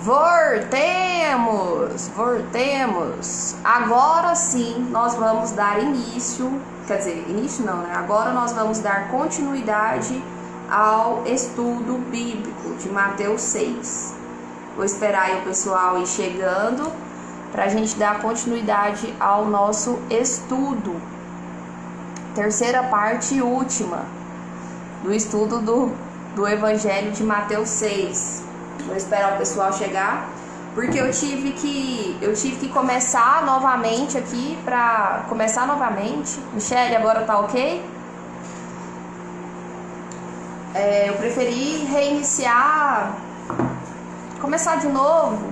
Voltemos. Agora sim nós vamos dar início, quer dizer, início não, né? Agora nós vamos dar continuidade ao estudo bíblico de Mateus 6. Vou esperar aí o pessoal ir chegando para a gente dar continuidade ao nosso estudo. Terceira parte e última do estudo do Evangelho de Mateus 6. Vou esperar o pessoal chegar, porque eu tive que começar novamente aqui, para começar novamente. Michele, agora tá ok? Eu preferi reiniciar, começar de novo.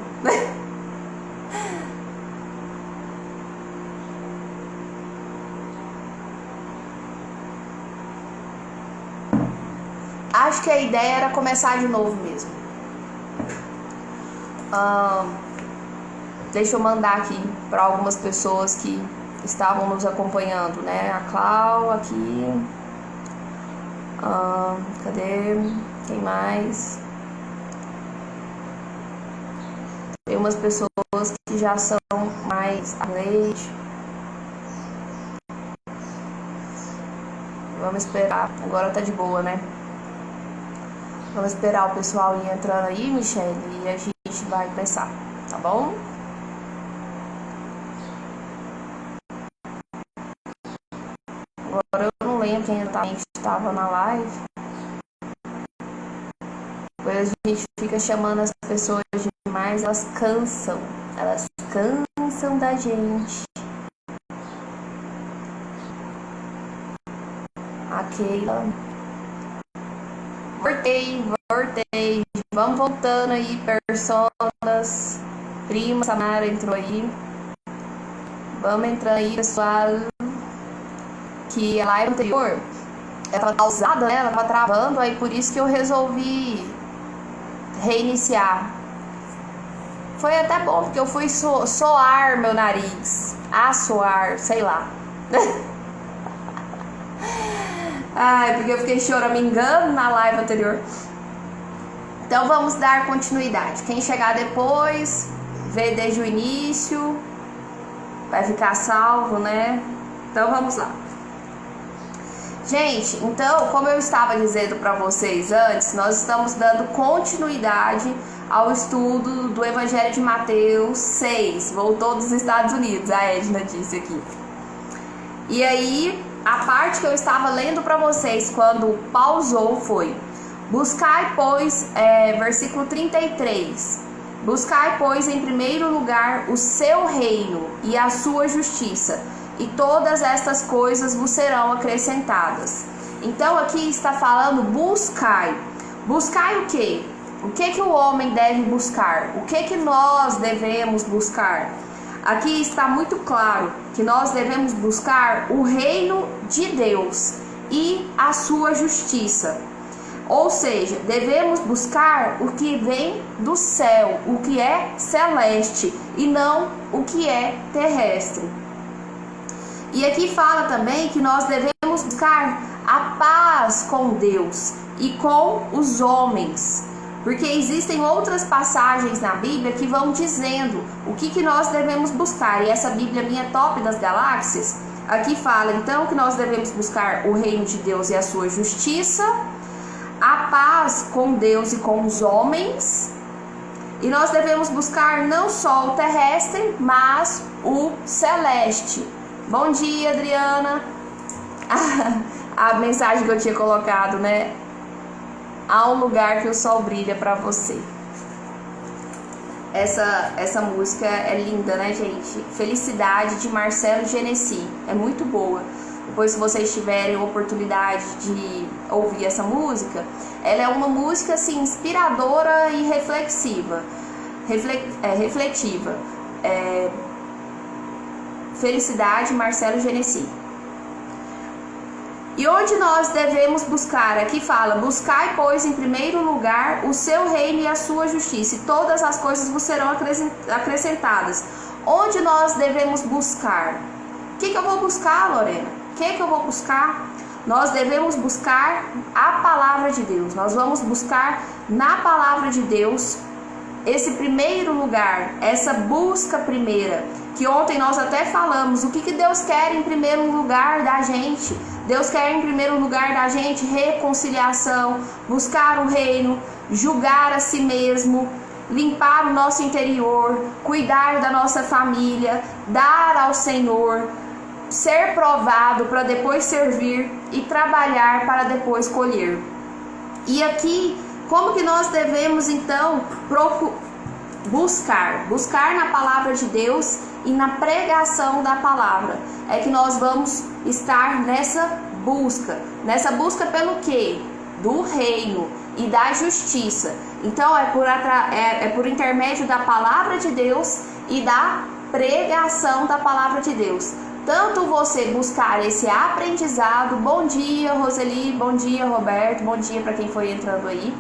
Acho que a ideia era começar de novo mesmo. Deixa eu mandar aqui para algumas pessoas que estavam nos acompanhando, né? A Clau aqui. Cadê? Quem mais? Tem umas pessoas que já são mais leite. Vamos esperar. Agora tá de boa, né? Vamos esperar o pessoal ir entrando aí, Michele, e a gente vai começar, tá bom? Agora eu não lembro quem exatamente estava na live. Depois a gente fica chamando as pessoas demais, elas cansam da gente. A Keila. Voltei. Vamos voltando aí, personas. Prima Samara entrou aí. Vamos entrando aí, pessoal. Que a live anterior, ela tava pausada, né? Ela tava travando, aí por isso que eu resolvi reiniciar. Foi até bom, porque eu fui soar meu nariz. Assoar, sei lá. Ai, porque eu fiquei choramingando na live anterior. Então vamos dar continuidade. Quem chegar depois, vê desde o início, vai ficar salvo, né? Então vamos lá. Gente, então, como eu estava dizendo para vocês antes, nós estamos dando continuidade ao estudo do Evangelho de Mateus 6. Voltou dos Estados Unidos, a Edna disse aqui. E aí, a parte que eu estava lendo para vocês quando pausou foi: buscai, pois, versículo 33. Buscai, pois, em primeiro lugar o seu reino e a sua justiça, e todas estas coisas vos serão acrescentadas. Então aqui está falando buscai. Buscai o quê? O que o homem deve buscar? O que nós devemos buscar? Aqui está muito claro que nós devemos buscar o reino de Deus e a sua justiça. Ou seja, devemos buscar o que vem do céu, o que é celeste e não o que é terrestre. E aqui fala também que nós devemos buscar a paz com Deus e com os homens. Porque existem outras passagens na Bíblia que vão dizendo o que nós devemos buscar. E essa Bíblia minha top das galáxias, aqui fala então que nós devemos buscar o reino de Deus e a sua justiça, a paz com Deus e com os homens. E nós devemos buscar não só o terrestre, mas o celeste. Bom dia, Adriana. A mensagem que eu tinha colocado, né? Há um lugar que o sol brilha para você. Essa música é linda, né, gente? Felicidade, de Marcelo Genesi. É muito boa. Depois, se vocês tiverem oportunidade de ouvir essa música, ela é uma música assim, inspiradora e reflexiva. Refletiva. Felicidade, Marcelo Genesi. E onde nós devemos buscar? Aqui fala: buscai, pois, em primeiro lugar o seu reino e a sua justiça, e todas as coisas vos serão acrescentadas. Onde nós devemos buscar? O que eu vou buscar, Lorena? O que eu vou buscar? Nós devemos buscar a palavra de Deus. Nós vamos buscar na palavra de Deus esse primeiro lugar, essa busca primeira, que ontem nós até falamos, o que Deus quer em primeiro lugar da gente? Deus quer em primeiro lugar da gente reconciliação, buscar o reino, julgar a si mesmo, limpar o nosso interior, cuidar da nossa família, dar ao Senhor, ser provado para depois servir e trabalhar para depois colher. E aqui, como que nós devemos então buscar na palavra de Deus e na pregação da palavra? É que nós vamos estar nessa busca pelo quê? Do reino e da justiça. Então é por intermédio da palavra de Deus e da pregação da palavra de Deus. Tanto você buscar esse aprendizado, bom dia Roseli, bom dia Roberto, bom dia para quem foi entrando aí.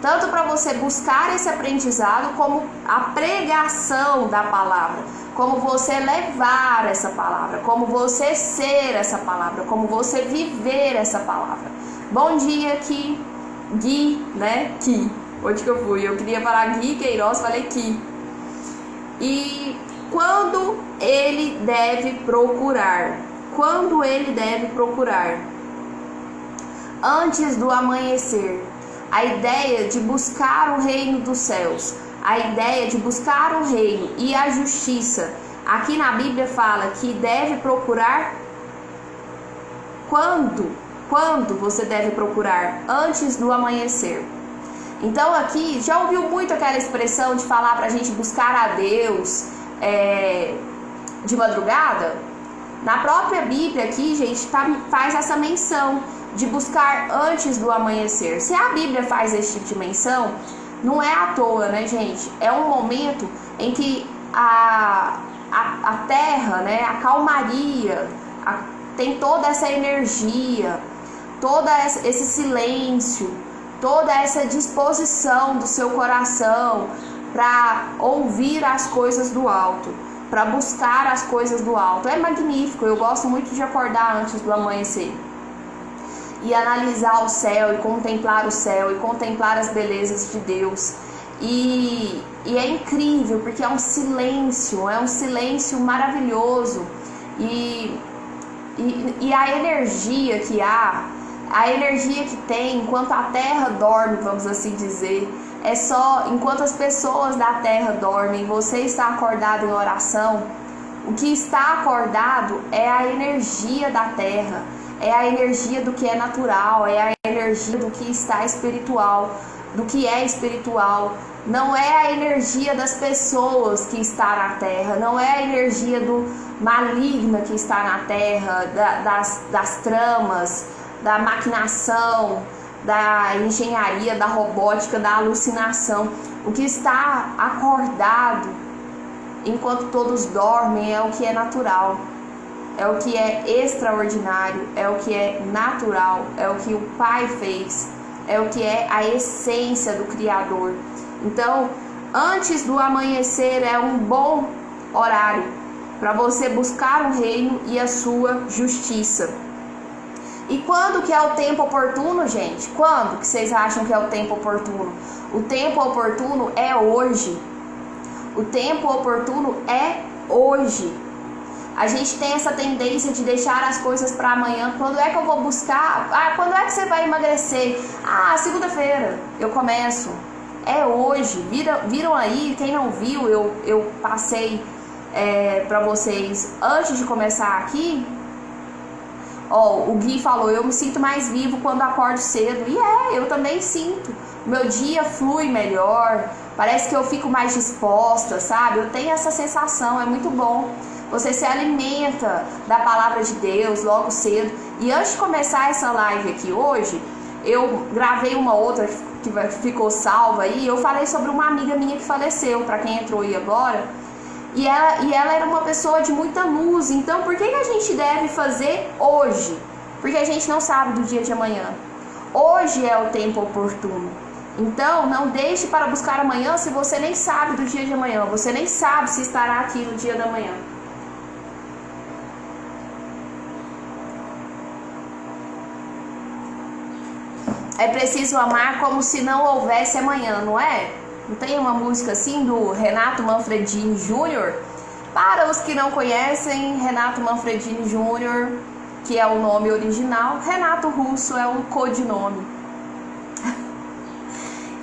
Tanto para você buscar esse aprendizado, como a pregação da palavra, como você levar essa palavra, como você ser essa palavra, como você viver essa palavra. Bom dia aqui, Gui, né? Ki. Onde que eu fui? Eu queria falar Gui Queiroz, falei Ki. E quando ele deve procurar? Quando ele deve procurar? Antes do amanhecer. A ideia de buscar o reino dos céus, a ideia de buscar o reino e a justiça. Aqui na Bíblia fala que deve procurar quando você deve procurar? Antes do amanhecer. Então aqui, já ouviu muito aquela expressão de falar pra gente buscar a Deus de madrugada? Na própria Bíblia aqui, gente, faz essa menção de buscar antes do amanhecer. Se a Bíblia faz esse tipo de menção, não é à toa, né, gente? É um momento em que a terra, né, a calmaria, tem toda essa energia, todo esse silêncio, toda essa disposição do seu coração para ouvir as coisas do alto, para buscar as coisas do alto. É magnífico, eu gosto muito de acordar antes do amanhecer e analisar o céu e contemplar o céu e contemplar as belezas de Deus. E é incrível, porque é um silêncio maravilhoso. E a energia que há, a energia que tem enquanto a terra dorme, vamos assim dizer, é só enquanto as pessoas da terra dormem, você está acordado em oração. O que está acordado é a energia da terra, é a energia do que é natural, é a energia do que está espiritual, do que é espiritual. Não é a energia das pessoas que está na terra, não é a energia do maligna que está na terra, das tramas, da maquinação, da engenharia, da robótica, da alucinação. O que está acordado enquanto todos dormem é o que é natural, é o que é extraordinário, é o que é natural, é o que o Pai fez, é o que é a essência do Criador. Então, antes do amanhecer é um bom horário para você buscar o reino e a sua justiça. E quando que é o tempo oportuno, gente? Quando que vocês acham que é o tempo oportuno? O tempo oportuno é hoje. O tempo oportuno é hoje. A gente tem essa tendência de deixar as coisas para amanhã. Quando é que eu vou buscar? Quando é que você vai emagrecer? Segunda-feira eu começo. É hoje. Viram aí? Quem não viu, eu passei para vocês antes de começar aqui. O Gui falou, eu me sinto mais vivo quando acordo cedo. E eu também sinto. Meu dia flui melhor, parece que eu fico mais disposta, sabe? Eu tenho essa sensação, é muito bom. Você se alimenta da palavra de Deus logo cedo. E antes de começar essa live aqui hoje, eu gravei uma outra que ficou salva aí. Eu falei sobre uma amiga minha que faleceu, para quem entrou aí agora. E ela era uma pessoa de muita luz. Então, por que a gente deve fazer hoje? Porque a gente não sabe do dia de amanhã. Hoje é o tempo oportuno. Então, não deixe para buscar amanhã se você nem sabe do dia de amanhã. Você nem sabe se estará aqui no dia da manhã. É preciso amar como se não houvesse amanhã, não é? Não tem uma música assim do Renato Manfredini Jr.? Para os que não conhecem, Renato Manfredini Jr., que é o nome original, Renato Russo é o codinome.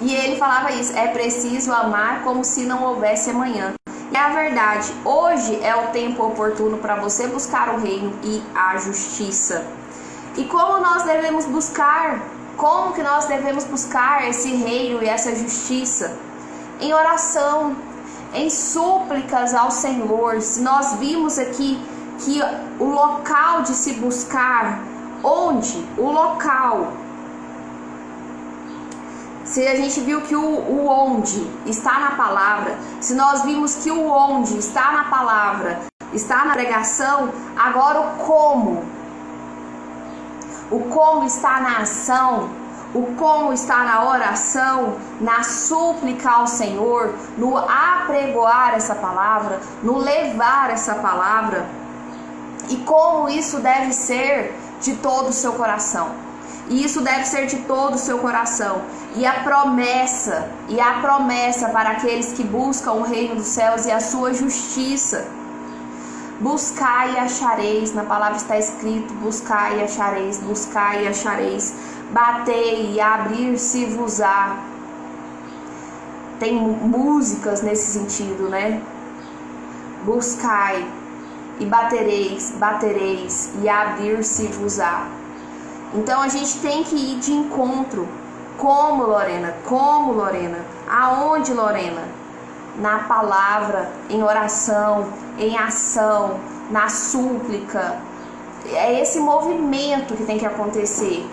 E ele falava isso: é preciso amar como se não houvesse amanhã. E é a verdade, hoje é o tempo oportuno para você buscar o reino e a justiça. E como nós devemos buscar? Como que nós devemos buscar esse reino e essa justiça? Em oração, em súplicas ao Senhor. Se nós vimos aqui que o local de se buscar, onde? O local. Se a gente viu que o onde está na palavra, se nós vimos que o onde está na palavra, está na pregação, agora o como. O como está na ação, o como está na oração, na súplica ao Senhor, no apregoar essa palavra, no levar essa palavra. E como isso deve ser de todo o seu coração. E isso deve ser de todo o seu coração. E a promessa para aqueles que buscam o reino dos céus e a sua justiça. Buscai e achareis, na palavra está escrito: buscai e achareis, buscai e achareis, batei e abrir-se-vos-á. Tem músicas nesse sentido, né? Buscai e batereis, batereis e abrir-se-vos-á. Então a gente tem que ir de encontro. Como, Lorena? Como, Lorena? Aonde, Lorena? Na palavra, em oração, em ação, na súplica. É esse movimento que tem que acontecer.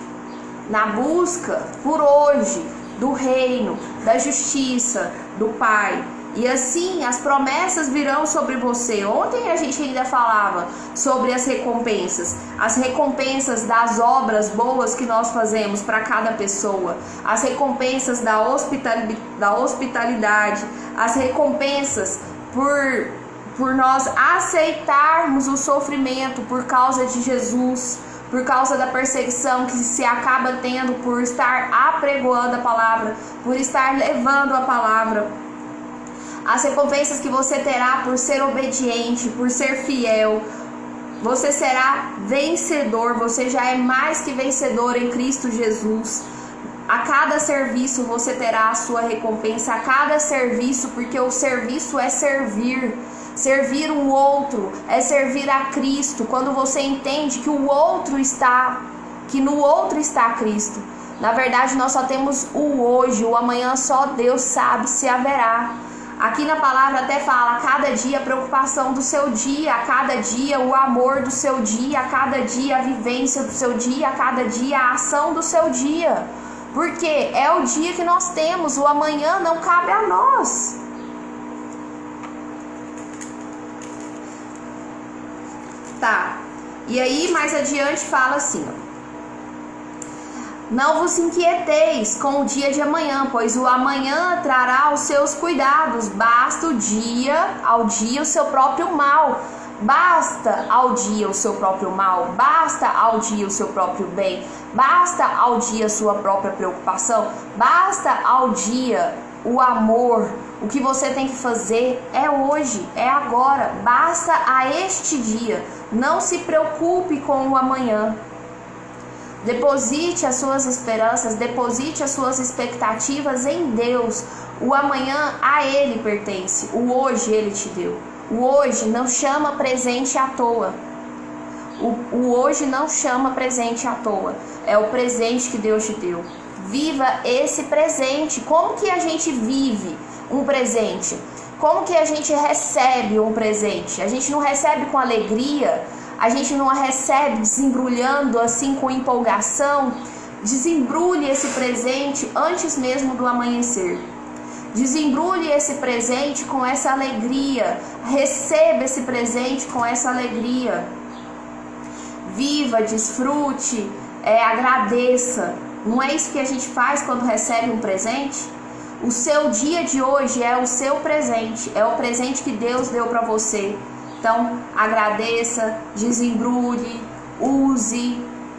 Na busca por hoje do reino, da justiça, do Pai. E assim as promessas virão sobre você. Ontem a gente ainda falava sobre as recompensas das obras boas que nós fazemos para cada pessoa, as recompensas da hospitalidade, as recompensas por nós aceitarmos o sofrimento por causa de Jesus, por causa da perseguição que se acaba tendo por estar apregoando a palavra, por estar levando a palavra. As recompensas que você terá por ser obediente, por ser fiel. Você será vencedor, você já é mais que vencedor em Cristo Jesus. A cada serviço você terá a sua recompensa, a cada serviço, porque o serviço é servir. Servir um outro é servir a Cristo. Quando você entende que no outro está Cristo. Na verdade, nós só temos o hoje, o amanhã só Deus sabe se haverá. Aqui na palavra até fala: a cada dia a preocupação do seu dia, a cada dia o amor do seu dia, a cada dia a vivência do seu dia, a cada dia a ação do seu dia. Porque é o dia que nós temos, o amanhã não cabe a nós. Tá, e aí mais adiante fala assim, ó: não vos inquieteis com o dia de amanhã, pois o amanhã trará os seus cuidados. Basta ao dia o seu próprio mal. Basta ao dia o seu próprio mal. Basta ao dia o seu próprio bem. Basta ao dia a sua própria preocupação. Basta ao dia o amor. O que você tem que fazer é hoje, é agora. Basta a este dia. Não se preocupe com o amanhã. Deposite as suas esperanças, deposite as suas expectativas em Deus. O amanhã a Ele pertence, o hoje Ele te deu. O hoje não chama presente à toa. O hoje não chama presente à toa. É o presente que Deus te deu. Viva esse presente. Como que a gente vive um presente? Como que a gente recebe um presente? A gente não recebe com alegria. A gente não a recebe desembrulhando assim com empolgação. Desembrulhe esse presente antes mesmo do amanhecer. Desembrulhe esse presente com essa alegria. Receba esse presente com essa alegria. Viva, desfrute, agradeça. Não é isso que a gente faz quando recebe um presente? O seu dia de hoje é o seu presente. É o presente que Deus deu para você. Então, agradeça, desembrulhe, use.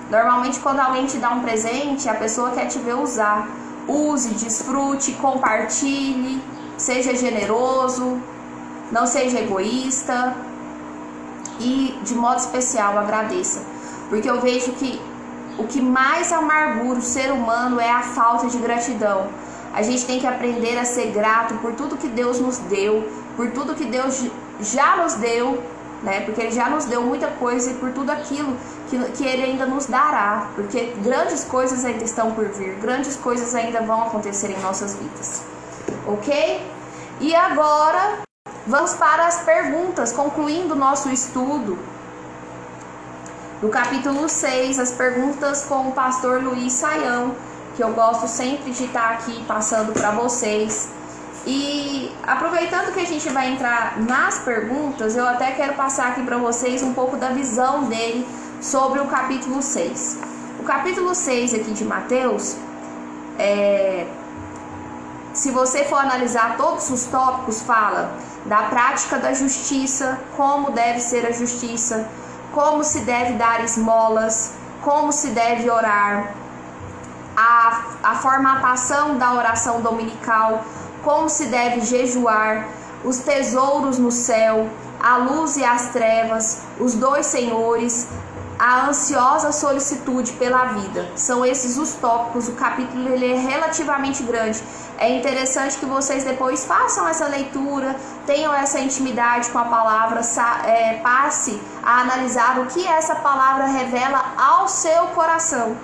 Normalmente, quando alguém te dá um presente, a pessoa quer te ver usar. use, desfrute, compartilhe, seja generoso, não seja egoísta e, de modo especial, agradeça. Porque eu vejo que o que mais amargura o ser humano é a falta de gratidão. A gente tem que aprender a ser grato por tudo que Deus nos deu, por tudo que Deus já nos deu, né? Porque Ele já nos deu muita coisa, e por tudo aquilo que Ele ainda nos dará, porque grandes coisas ainda estão por vir, grandes coisas ainda vão acontecer em nossas vidas, ok? E agora vamos para as perguntas, concluindo o nosso estudo do capítulo 6, as perguntas com o pastor Luiz Saião, que eu gosto sempre de estar aqui passando para vocês. E aproveitando que a gente vai entrar nas perguntas, eu até quero passar aqui para vocês um pouco da visão dele sobre o capítulo 6. O capítulo 6 aqui de Mateus, se você for analisar todos os tópicos, fala da prática da justiça, como deve ser a justiça, como se deve dar esmolas, como se deve orar, a formatação da oração dominical, como se deve jejuar, os tesouros no céu, a luz e as trevas, os dois senhores, a ansiosa solicitude pela vida. São esses os tópicos. O capítulo ele é relativamente grande. É interessante que vocês depois façam essa leitura, tenham essa intimidade com a palavra, passe a analisar o que essa palavra revela ao seu coração,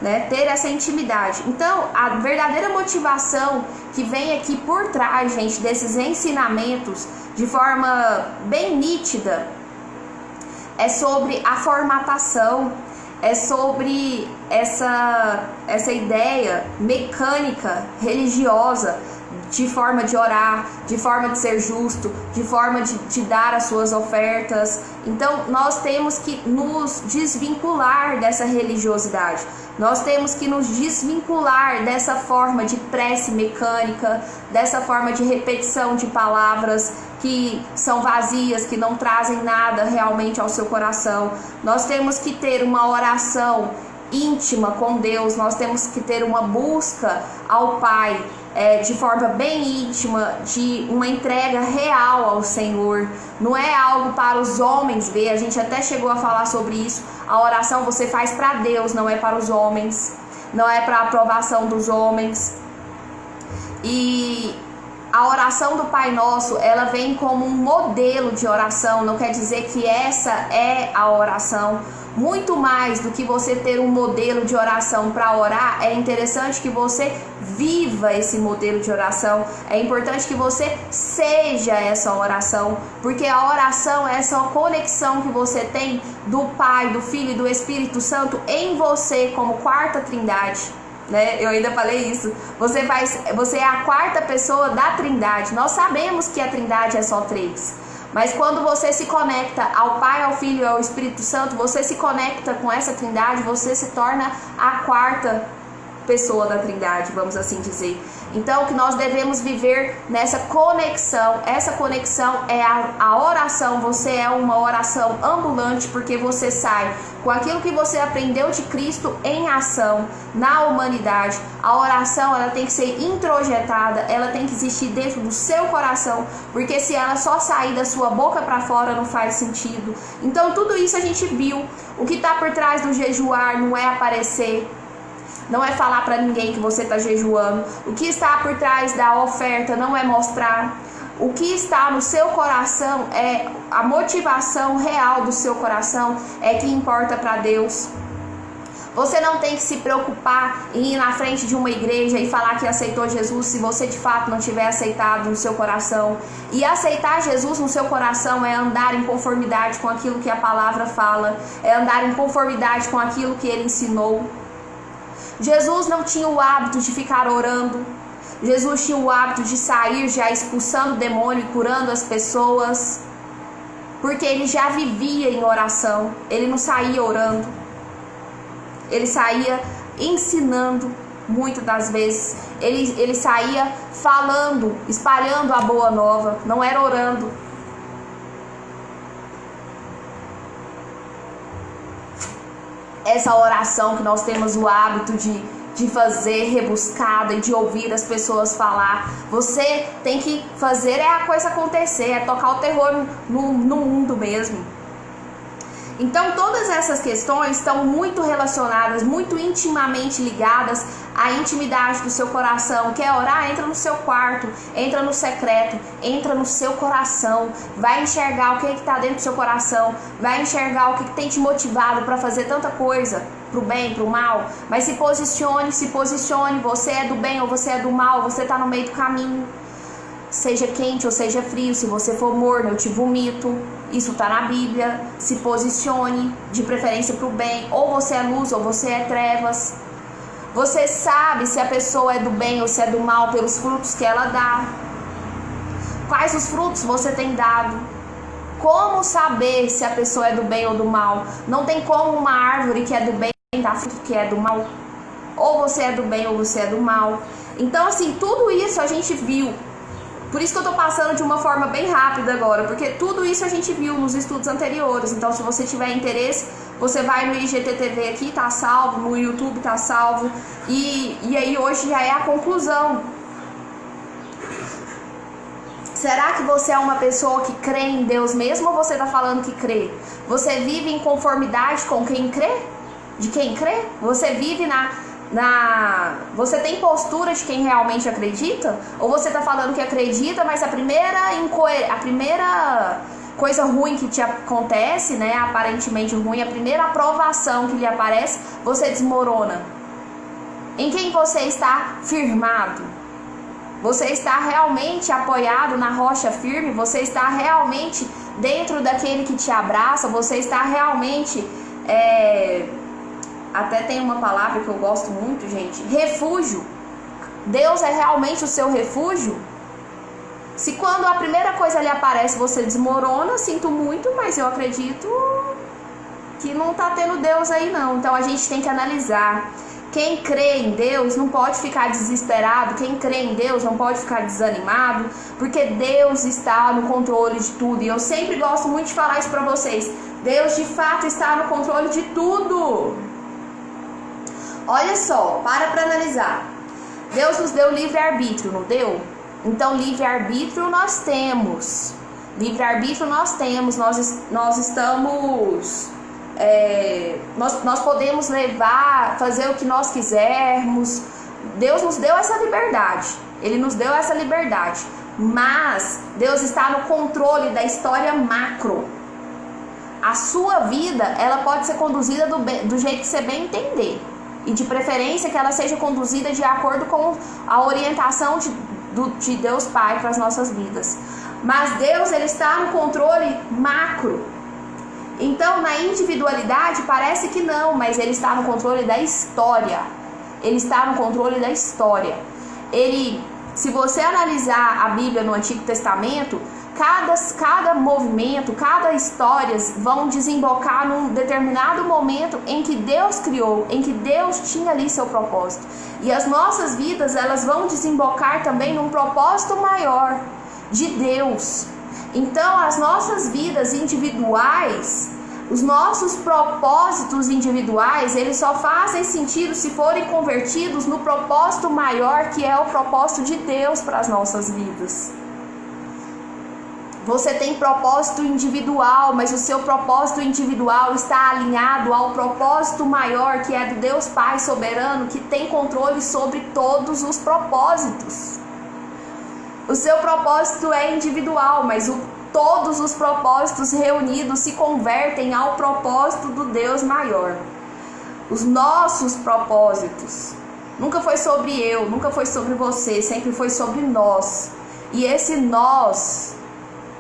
né? Ter essa intimidade. Então, a verdadeira motivação que vem aqui por trás, gente, desses ensinamentos, de forma bem nítida, é sobre a formatação, é sobre essa ideia mecânica, religiosa, de forma de orar, de forma de ser justo, de forma de dar as suas ofertas. Então, nós temos que nos desvincular dessa religiosidade. Nós temos que nos desvincular dessa forma de prece mecânica, dessa forma de repetição de palavras que são vazias, que não trazem nada realmente ao seu coração. Nós temos que ter uma oração íntima com Deus, nós temos que ter uma busca ao Pai, de forma bem íntima, de uma entrega real ao Senhor. Não é algo para os homens ver, a gente até chegou a falar sobre isso. A oração você faz para Deus, não é para os homens, não é para a aprovação dos homens. E a oração do Pai Nosso, ela vem como um modelo de oração, não quer dizer que essa é a oração. Muito mais do que você ter um modelo de oração para orar, é interessante que você viva esse modelo de oração. É importante que você seja essa oração, porque a oração é essa conexão que você tem do Pai, do Filho e do Espírito Santo em você como quarta trindade, né? Eu ainda falei isso. Você é a quarta pessoa da trindade. Nós sabemos que a trindade é só três. Mas quando você se conecta ao Pai, ao Filho e ao Espírito Santo, você se conecta com essa trindade, você se torna a quarta pessoa da trindade, vamos assim dizer. Então, que nós devemos viver nessa conexão. Essa conexão é a oração. Você é uma oração ambulante, porque você sai com aquilo que você aprendeu de Cristo em ação na humanidade. A oração, ela tem que ser introjetada, ela tem que existir dentro do seu coração, porque se ela só sair da sua boca para fora não faz sentido. Então, tudo isso a gente viu. O que está por trás do jejuar não é aparecer, não é falar para ninguém que você está jejuando. O que está por trás da oferta não é mostrar. O que está no seu coração é a motivação real do seu coração, é que importa para Deus. Você não tem que se preocupar em ir na frente de uma igreja e falar que aceitou Jesus se você de fato não tiver aceitado no seu coração. E aceitar Jesus no seu coração é andar em conformidade com aquilo que a palavra fala, é andar em conformidade com aquilo que ele ensinou. Jesus não tinha o hábito de ficar orando. Jesus tinha o hábito de sair já expulsando o demônio e curando as pessoas, porque ele já vivia em oração. Ele não saía orando, ele saía ensinando. Muitas das vezes ele saía falando, espalhando a boa nova, não era orando. Essa oração que nós temos o hábito de de fazer rebuscada e de ouvir as pessoas falar. Você tem que fazer a coisa acontecer, é tocar o terror no mundo mesmo. Então todas essas questões estão muito relacionadas, muito intimamente ligadas à intimidade do seu coração. Quer orar? Entra no seu quarto, entra no secreto, entra no seu coração, vai enxergar o que está dentro do seu coração, vai enxergar o que tem te motivado para fazer tanta coisa, pro bem, pro mal. Mas se posicione, você é do bem ou você é do mal, você está no meio do caminho. Seja quente ou seja frio, se você for morno eu te vomito, isso está na Bíblia. Se posicione, de preferência para o bem, ou você é luz ou você é trevas. Você sabe se a pessoa é do bem ou se é do mal pelos frutos que ela dá. Quais os frutos você tem dado? Como saber se a pessoa é do bem ou do mal? Não tem como uma árvore que é do bem dar fruto que é do mal. Ou você é do bem ou você é do mal. Então assim, tudo isso a gente viu. Por isso que eu tô passando de uma forma bem rápida agora, porque tudo isso a gente viu nos estudos anteriores. Então se você tiver interesse, você vai no IGTV aqui, tá salvo, no YouTube tá salvo. E aí hoje já é a conclusão. Será que você é uma pessoa que crê em Deus mesmo ou você tá falando que crê? Você vive em conformidade com quem crê? De quem crê? Você vive você tem postura de quem realmente acredita? Ou você tá falando que acredita, mas a primeira coisa ruim que te acontece, né, aparentemente ruim, a primeira aprovação que lhe aparece, você desmorona? Em quem você está firmado? Você está realmente apoiado na rocha firme? Você está realmente dentro daquele que te abraça? Você está realmente... Até tem uma palavra que eu gosto muito, gente. Refúgio. Deus é realmente o seu refúgio? Se quando a primeira coisa lhe aparece você desmorona, sinto muito, mas eu acredito que não tá tendo Deus aí não. Então a gente tem que analisar. Quem crê em Deus não pode ficar desesperado. Quem crê em Deus não pode ficar desanimado, porque Deus está no controle de tudo. E eu sempre gosto muito de falar isso pra vocês. Deus de fato está no controle de tudo. Olha só, para analisar. Deus nos deu livre-arbítrio, não deu? Então, livre-arbítrio nós temos. Livre-arbítrio nós temos. Nós estamos... nós podemos fazer o que nós quisermos. Deus nos deu essa liberdade. Ele nos deu essa liberdade. Mas Deus está no controle da história macro. A sua vida, ela pode ser conduzida do jeito que você bem entender. E de preferência que ela seja conduzida de acordo com a orientação de Deus Pai para as nossas vidas. Mas Deus, ele está no controle macro. Então, na individualidade, parece que não, mas ele está no controle da história. Ele está no controle da história. Se você analisar a Bíblia no Antigo Testamento, cada movimento, cada história vão desembocar num determinado momento em que Deus criou, em que Deus tinha ali seu propósito. E as nossas vidas, elas vão desembocar também num propósito maior de Deus. Então, as nossas vidas individuais, os nossos propósitos individuais, eles só fazem sentido se forem convertidos no propósito maior, que é o propósito de Deus para as nossas vidas. Você tem propósito individual, mas o seu propósito individual está alinhado ao propósito maior, que é do Deus Pai soberano, que tem controle sobre todos os propósitos. O seu propósito é individual, mas todos os propósitos reunidos se convertem ao propósito do Deus maior. Os nossos propósitos nunca foi sobre eu, nunca foi sobre você, sempre foi sobre nós. E esse nós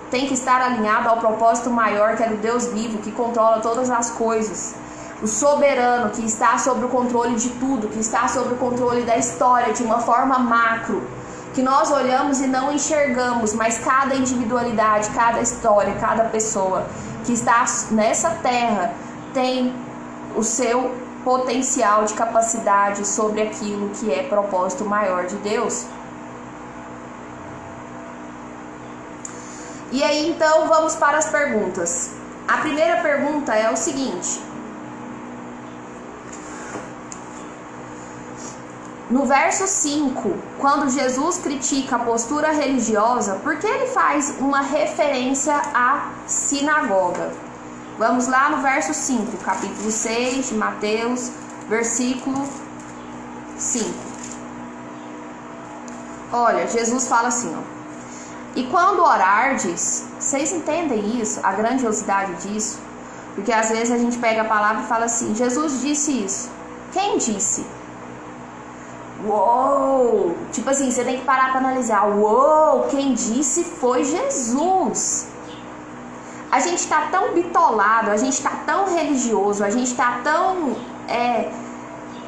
tem que estar alinhado ao propósito maior, que é do Deus vivo, que controla todas as coisas. O soberano, que está sob o controle de tudo, que está sob o controle da história de uma forma macro, que nós olhamos e não enxergamos, mas cada individualidade, cada história, cada pessoa que está nessa terra tem o seu potencial de capacidade sobre aquilo que é propósito maior de Deus. E aí, então, vamos para as perguntas. A primeira pergunta é o seguinte: No verso 5, quando Jesus critica a postura religiosa, por que ele faz uma referência à sinagoga? Vamos lá no verso 5, capítulo 6 de Mateus, versículo 5. Olha, Jesus fala assim, ó. E quando orardes, vocês entendem isso, a grandiosidade disso? Porque às vezes a gente pega a palavra e fala assim, Jesus disse isso. Quem disse? Uou! Tipo assim, você tem que parar para analisar. Uou! Quem disse foi Jesus. A gente está tão bitolado, a gente está tão religioso, a gente está tão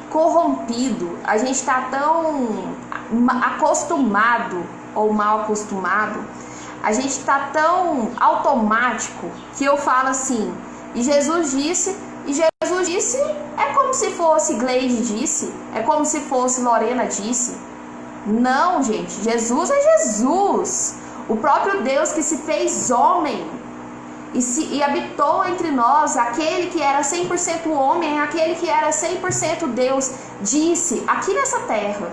corrompido, a gente está tão acostumado ou mal acostumado, a gente está tão automático que eu falo assim, e Jesus disse é como se fosse Gleide disse, é como se fosse Lorena disse. Não, gente, Jesus é Jesus, o próprio Deus que se fez homem e habitou entre nós, aquele que era 100% homem, aquele que era 100% Deus, disse aqui nessa terra.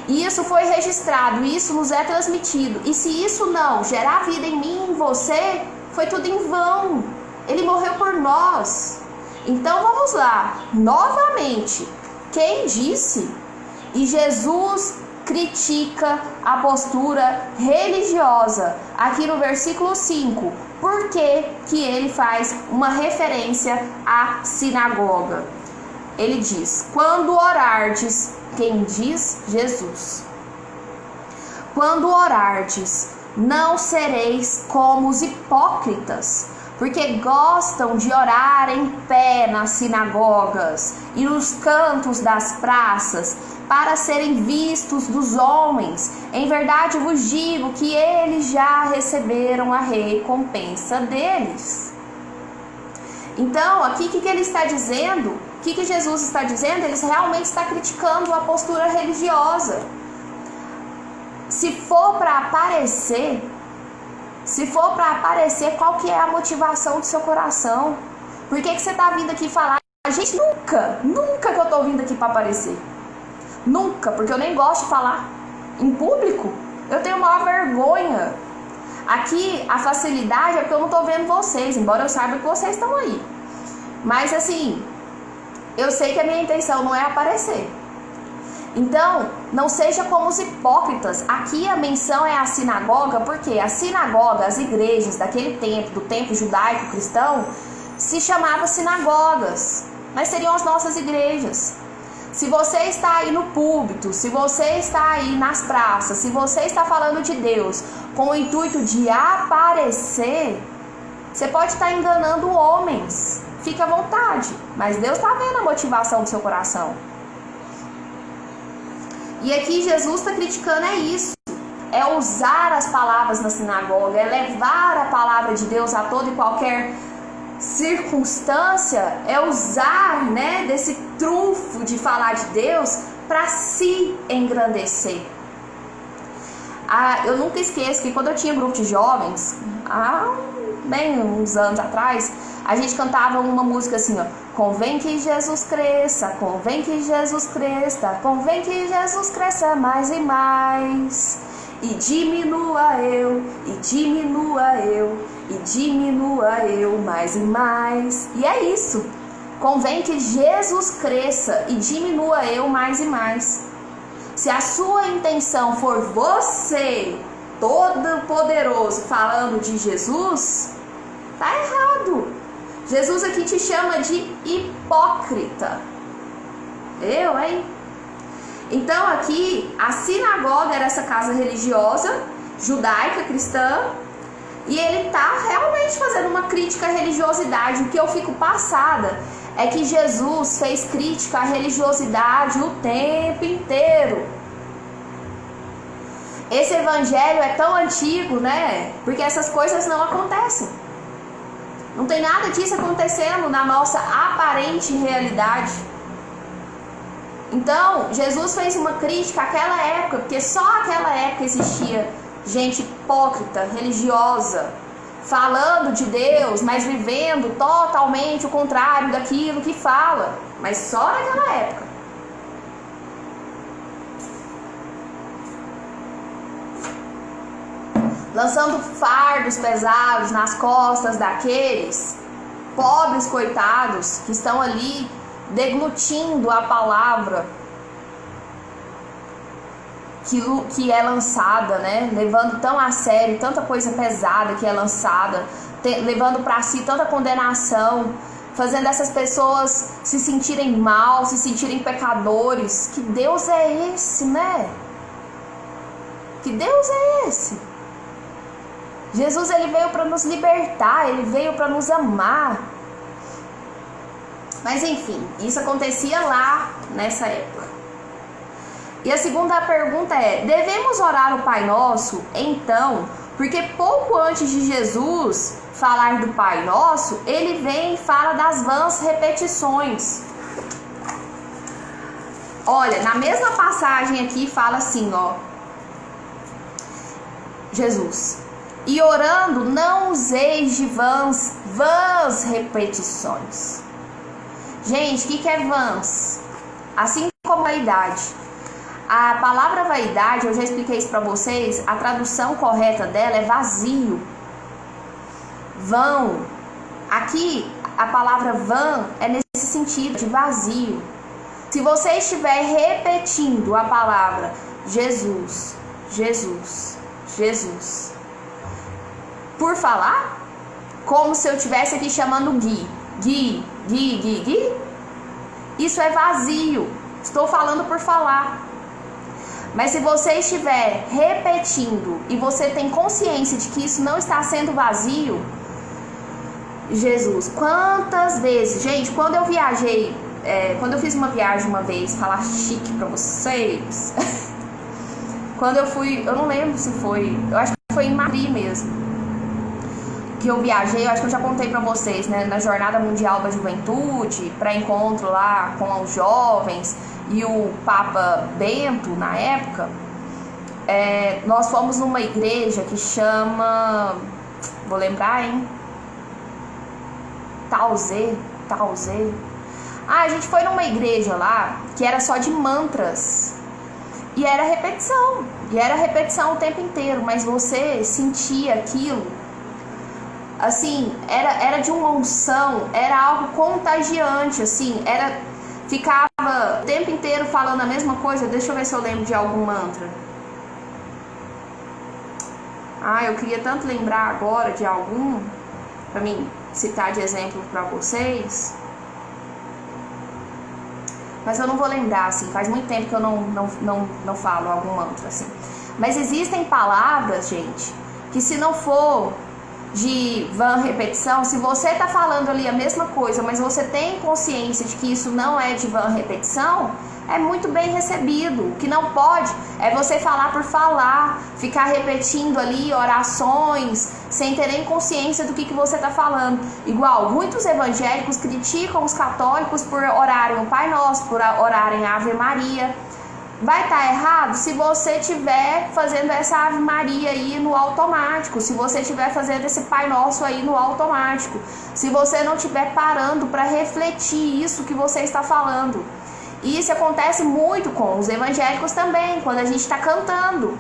E isso foi registrado, isso nos é transmitido. E se isso não gerar vida em mim e em você, foi tudo em vão. Ele morreu por nós. Então vamos lá, novamente, quem disse? E Jesus critica a postura religiosa, aqui no versículo 5. Por que ele faz uma referência à sinagoga? Ele diz, quando orardes, quem diz? Jesus. Quando orardes, não sereis como os hipócritas, porque gostam de orar em pé nas sinagogas e nos cantos das praças, para serem vistos dos homens. Em verdade vos digo que eles já receberam a recompensa deles. Então, aqui o que ele está dizendo? O que Jesus está dizendo? Ele realmente está criticando a postura religiosa. Se for para aparecer, qual que é a motivação do seu coração? Por que você está vindo aqui falar? A gente nunca que eu estou vindo aqui para aparecer. Nunca, porque eu nem gosto de falar em público. Eu tenho maior vergonha. Aqui a facilidade é porque eu não estou vendo vocês, embora eu saiba que vocês estão aí. Mas assim, eu sei que a minha intenção não é aparecer. Então, não seja como os hipócritas. Aqui a menção é a sinagoga, porque a sinagoga, as igrejas daquele tempo, do tempo judaico-cristão, se chamavam sinagogas, mas seriam as nossas igrejas. Se você está aí no púlpito, se você está aí nas praças, se você está falando de Deus com o intuito de aparecer, você pode estar enganando homens. Fique à vontade, mas Deus está vendo a motivação do seu coração. E aqui Jesus está criticando isso. É usar as palavras na sinagoga, é levar a palavra de Deus a toda e qualquer circunstância, é usar, desse trunfo de falar de Deus para se engrandecer. Eu nunca esqueço que quando eu tinha grupo de jovens, há bem uns anos atrás, a gente cantava uma música assim, ó: convém que Jesus cresça, convém que Jesus cresça, convém que Jesus cresça mais e mais, e diminua eu, e diminua eu, e diminua eu mais e mais. E é isso. Convém que Jesus cresça e diminua eu mais e mais. Se a sua intenção for você, todo poderoso, falando de Jesus, tá errado. Jesus aqui te chama de hipócrita. Hein? Então aqui a sinagoga era essa casa religiosa, judaica, cristã, e ele tá realmente fazendo uma crítica à religiosidade. O que eu fico passada é que Jesus fez crítica à religiosidade o tempo inteiro. Esse evangelho é tão antigo, porque essas coisas não acontecem. Não tem nada disso acontecendo na nossa aparente realidade. Então, Jesus fez uma crítica àquela época, porque só naquela época existia gente hipócrita, religiosa, falando de Deus, mas vivendo totalmente o contrário daquilo que fala. Mas só naquela época. lançando fardos pesados nas costas daqueles pobres coitados que estão ali deglutindo a palavra que é lançada, né? Levando tão a sério tanta coisa pesada que é lançada, levando para si tanta condenação, fazendo essas pessoas se sentirem mal, se sentirem pecadores. Que Deus é esse, né? Que Deus é esse? Jesus, ele veio para nos libertar, ele veio para nos amar. Mas enfim, isso acontecia lá nessa época. E a segunda pergunta é: devemos orar o Pai Nosso? Então, porque pouco antes de Jesus falar do Pai Nosso, ele vem e fala das vãs repetições. Olha, na mesma passagem aqui fala assim, ó. Jesus: e orando não useis de vãs repetições. Gente, o que é vãs? Assim como vaidade. A palavra vaidade, eu já expliquei isso para vocês, a tradução correta dela é vazio. Vão. Aqui, a palavra vã é nesse sentido, de vazio. Se você estiver repetindo a palavra Jesus, Jesus, Jesus, por falar, como se eu estivesse aqui chamando Gui, Gui, Gui, Gui, Gui, isso é vazio. Estou falando por falar. Mas se você estiver repetindo e você tem consciência de que isso não está sendo vazio, Jesus, quantas vezes, gente, quando eu viajei, quando eu fiz uma viagem uma vez, falar chique pra vocês, quando eu fui, eu não lembro se foi, eu acho que foi em Madrid mesmo, que eu viajei, eu acho que eu já contei pra vocês, né, na Jornada Mundial da Juventude, para encontro lá com os jovens, e o Papa Bento, na época, nós fomos numa igreja que chama, vou lembrar, hein? Tauzé. A gente foi numa igreja lá que era só de mantras. E era repetição o tempo inteiro, mas você sentia aquilo, assim, era de uma unção, era algo contagiante, assim, ficava o tempo inteiro falando a mesma coisa. Deixa eu ver se eu lembro de algum mantra. Eu queria tanto lembrar agora de algum, pra mim citar de exemplo pra vocês. Mas eu não vou lembrar, assim, faz muito tempo que eu não falo algum mantra, assim. Mas existem palavras, gente, que se não for de vã repetição, se você está falando ali a mesma coisa, mas você tem consciência de que isso não é de vã repetição, é muito bem recebido. O que não pode é você falar por falar, ficar repetindo ali orações, sem ter nem consciência do que você está falando. Igual, muitos evangélicos criticam os católicos por orarem o Pai Nosso, por orarem a Ave Maria. Vai estar errado se você estiver fazendo essa Ave Maria aí no automático, se você estiver fazendo esse Pai Nosso aí no automático, se você não estiver parando para refletir isso que você está falando. E isso acontece muito com os evangélicos também, quando a gente está cantando.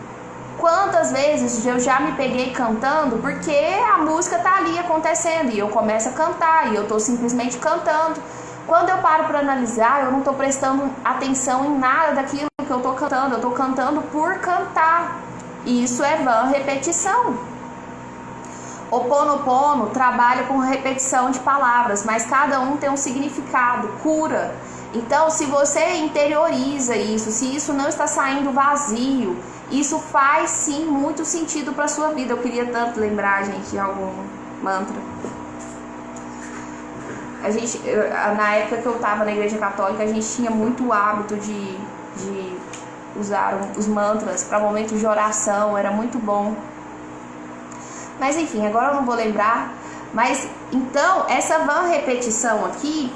Quantas vezes eu já me peguei cantando porque a música está ali acontecendo e eu começo a cantar e eu estou simplesmente cantando. Quando eu paro para analisar, eu não estou prestando atenção em nada daquilo que eu estou cantando. Eu estou cantando por cantar. E isso é vã repetição. Ho'oponopono trabalha com repetição de palavras, mas cada um tem um significado, cura. Então, se você interioriza isso, se isso não está saindo vazio, isso faz sim muito sentido para a sua vida. Eu queria tanto lembrar, gente, de algum mantra. Na época que eu estava na igreja católica, a gente tinha muito hábito de usar os mantras para momentos de oração, era muito bom. Mas enfim, agora eu não vou lembrar. Mas então, essa vã repetição aqui,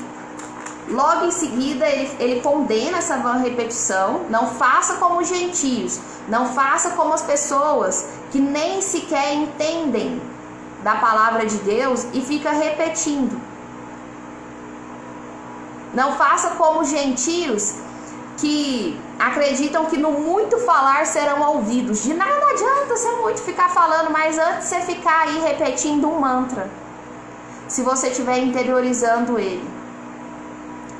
logo em seguida ele condena essa vã repetição. Não faça como os gentios, não faça como as pessoas que nem sequer entendem da palavra de Deus e fica repetindo. Não faça como os gentios que acreditam que no muito falar serão ouvidos. De nada adianta você muito ficar falando, mas antes você ficar aí repetindo um mantra, se você estiver interiorizando ele.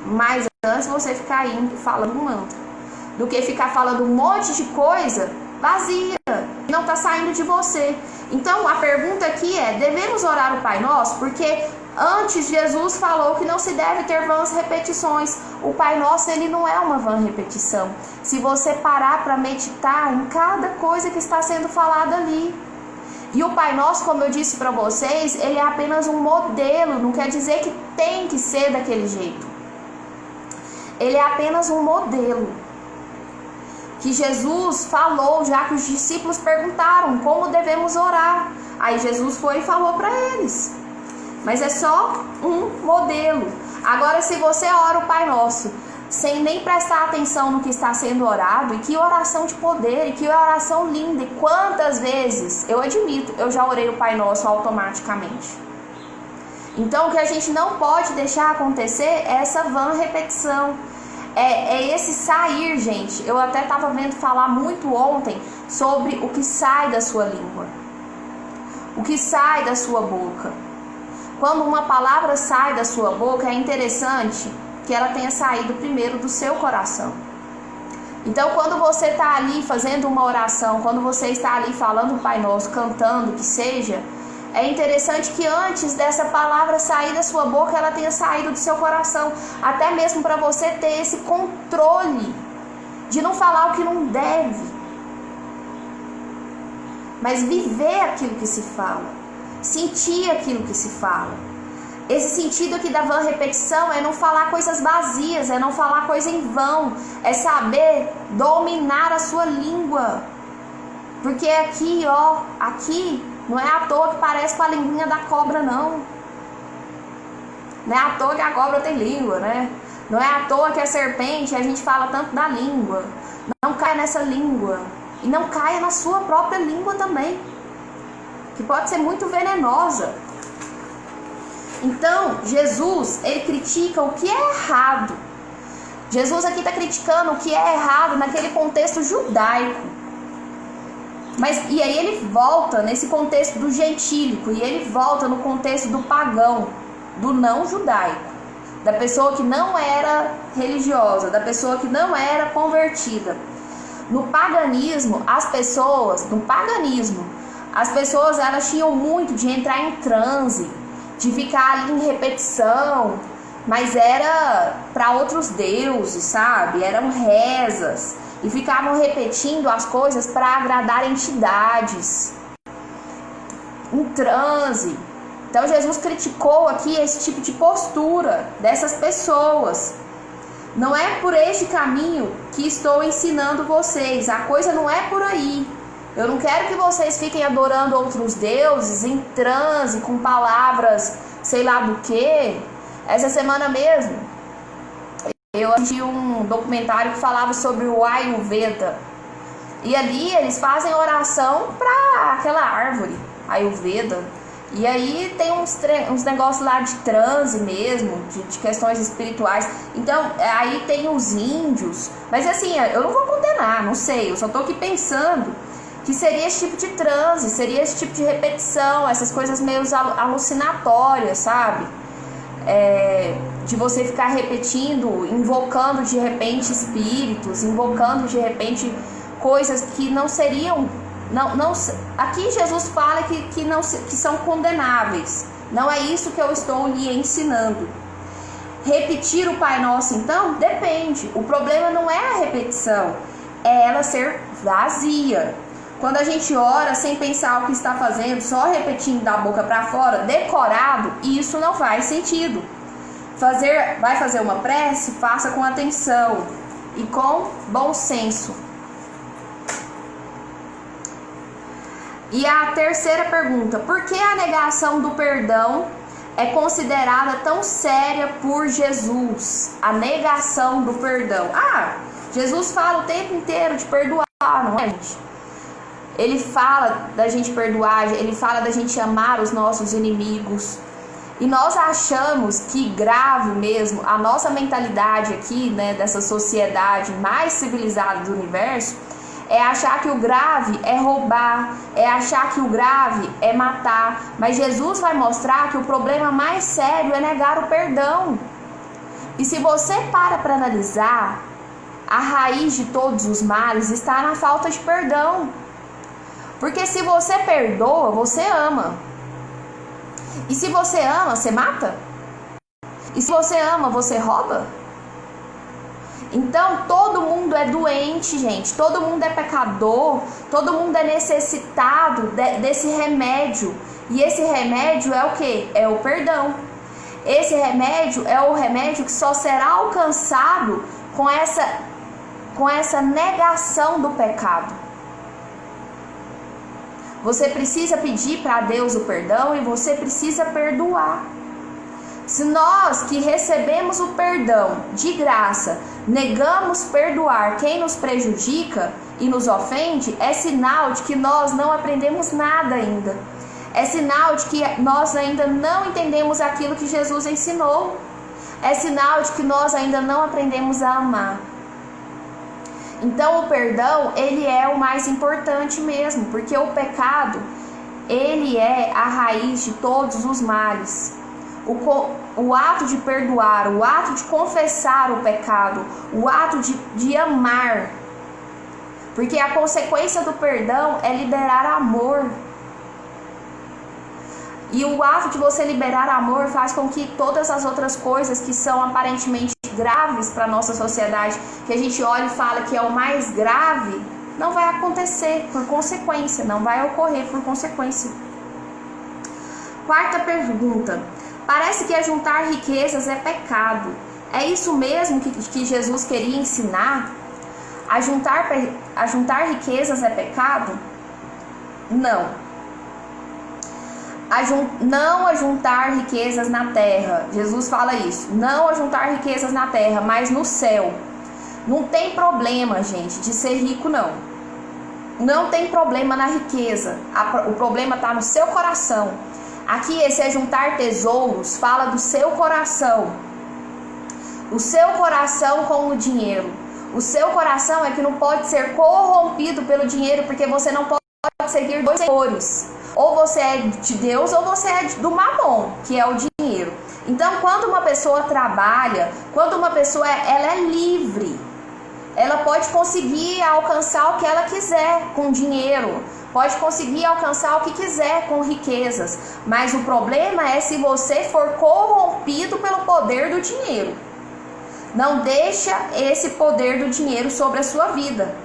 Mas antes você ficar aí falando um mantra, do que ficar falando um monte de coisa vazia, não está saindo de você. Então a pergunta aqui é: devemos orar o Pai Nosso? Porque antes Jesus falou que não se deve ter vãs repetições. O Pai Nosso, ele não é uma vã repetição, se você parar para meditar em cada coisa que está sendo falada ali. E o Pai Nosso, como eu disse para vocês, ele é apenas um modelo, não quer dizer que tem que ser daquele jeito. Ele é apenas um modelo que Jesus falou, já que os discípulos perguntaram como devemos orar. Aí Jesus foi e falou para eles. Mas é só um modelo. Agora, se você ora o Pai Nosso sem nem prestar atenção no que está sendo orado, e que oração de poder, e que oração linda, e quantas vezes, eu admito, eu já orei o Pai Nosso automaticamente. Então, o que a gente não pode deixar acontecer é essa vã repetição. É esse sair, gente. Eu até estava vendo falar muito ontem sobre o que sai da sua língua, o que sai da sua boca. Quando uma palavra sai da sua boca, é interessante que ela tenha saído primeiro do seu coração. Então, quando você está ali fazendo uma oração, quando você está ali falando o Pai Nosso, cantando, que seja, é interessante que antes dessa palavra sair da sua boca, ela tenha saído do seu coração. Até mesmo para você ter esse controle de não falar o que não deve, mas viver aquilo que se fala, sentir aquilo que se fala. Esse sentido aqui da vã repetição é não falar coisas vazias, é não falar coisa em vão, é saber dominar a sua língua. Porque aqui, ó, aqui não é à toa que parece com a linguinha da cobra, não. Não é à toa que a cobra tem língua, né? Não é à toa que a serpente, a gente fala tanto da língua. Não caia nessa língua. E não caia na sua própria língua também, que pode ser muito venenosa. Então, Jesus, ele critica o que é errado. Jesus aqui está criticando o que é errado naquele contexto judaico. E aí ele volta nesse contexto do gentílico, e ele volta no contexto do pagão, do não judaico, da pessoa que não era religiosa, da pessoa que não era convertida. No paganismo, as pessoas elas tinham muito de entrar em transe, de ficar ali em repetição, mas era para outros deuses, sabe? Eram rezas. E ficavam repetindo as coisas para agradar entidades, em transe. Então Jesus criticou aqui esse tipo de postura dessas pessoas. Não é por este caminho que estou ensinando vocês, a coisa não é por aí. Eu não quero que vocês fiquem adorando outros deuses em transe, com palavras sei lá do que. Essa semana mesmo eu assisti um documentário que falava sobre o Ayurveda. E ali eles fazem oração para aquela árvore, Ayurveda. E aí tem uns negócios lá de transe mesmo, de questões espirituais. Então, aí tem os índios. Mas assim, eu não vou condenar, não sei. Eu só tô aqui pensando que seria esse tipo de transe, seria esse tipo de repetição, essas coisas meio alucinatórias, sabe? De você ficar repetindo, invocando de repente espíritos, invocando de repente coisas que não seriam... aqui Jesus fala que são condenáveis. Não é isso que eu estou lhe ensinando. Repetir o Pai Nosso, então, depende. O problema não é a repetição, é ela ser vazia. Quando a gente ora sem pensar o que está fazendo, só repetindo da boca para fora, decorado, isso não faz sentido. Vai fazer uma prece? Faça com atenção e com bom senso. E a terceira pergunta: por que a negação do perdão é considerada tão séria por Jesus? A negação do perdão. Jesus fala o tempo inteiro de perdoar, não é, gente? Ele fala da gente perdoar, ele fala da gente amar os nossos inimigos. E nós achamos que grave mesmo, a nossa mentalidade aqui, né, dessa sociedade mais civilizada do universo, é achar que o grave é roubar, é achar que o grave é matar. Mas Jesus vai mostrar que o problema mais sério é negar o perdão. E se você para analisar, a raiz de todos os males está na falta de perdão. Porque se você perdoa, você ama. E se você ama, você mata? E se você ama, você rouba? Então todo mundo é doente, gente. Todo mundo é pecador. Todo mundo é necessitado desse remédio. E esse remédio é o quê? É o perdão. Esse remédio é o remédio que só será alcançado com essa negação do pecado. Você precisa pedir para Deus o perdão e você precisa perdoar. Se nós que recebemos o perdão de graça, negamos perdoar quem nos prejudica e nos ofende, é sinal de que nós não aprendemos nada ainda. É sinal de que nós ainda não entendemos aquilo que Jesus ensinou. É sinal de que nós ainda não aprendemos a amar. Então o perdão, ele é o mais importante mesmo, porque o pecado, ele é a raiz de todos os males. O ato de perdoar, o ato de confessar o pecado, o ato de amar. Porque a consequência do perdão é liberar amor. E o ato de você liberar amor faz com que todas as outras coisas que são aparentemente graves para a nossa sociedade, que a gente olha e fala que é o mais grave, não vai acontecer por consequência, não vai ocorrer por consequência. Quarta pergunta. Parece que ajuntar riquezas é pecado. É isso mesmo que Jesus queria ensinar? Ajuntar riquezas é pecado? Não. Não ajuntar riquezas na terra. Jesus fala isso. Não ajuntar riquezas na terra, mas no céu. Não tem problema, gente, de ser rico, não. Não tem problema na riqueza. O problema está no seu coração. Aqui, esse ajuntar tesouros fala do seu coração. O seu coração com o dinheiro. O seu coração é que não pode ser corrompido pelo dinheiro, porque você não pode seguir dois senhores. Ou você é de Deus ou você é do mamon, que é o dinheiro. Então, quando uma pessoa trabalha, quando uma pessoa ela é livre, ela pode conseguir alcançar o que ela quiser com dinheiro, pode conseguir alcançar o que quiser com riquezas. Mas o problema é se você for corrompido pelo poder do dinheiro. Não deixa esse poder do dinheiro sobre a sua vida.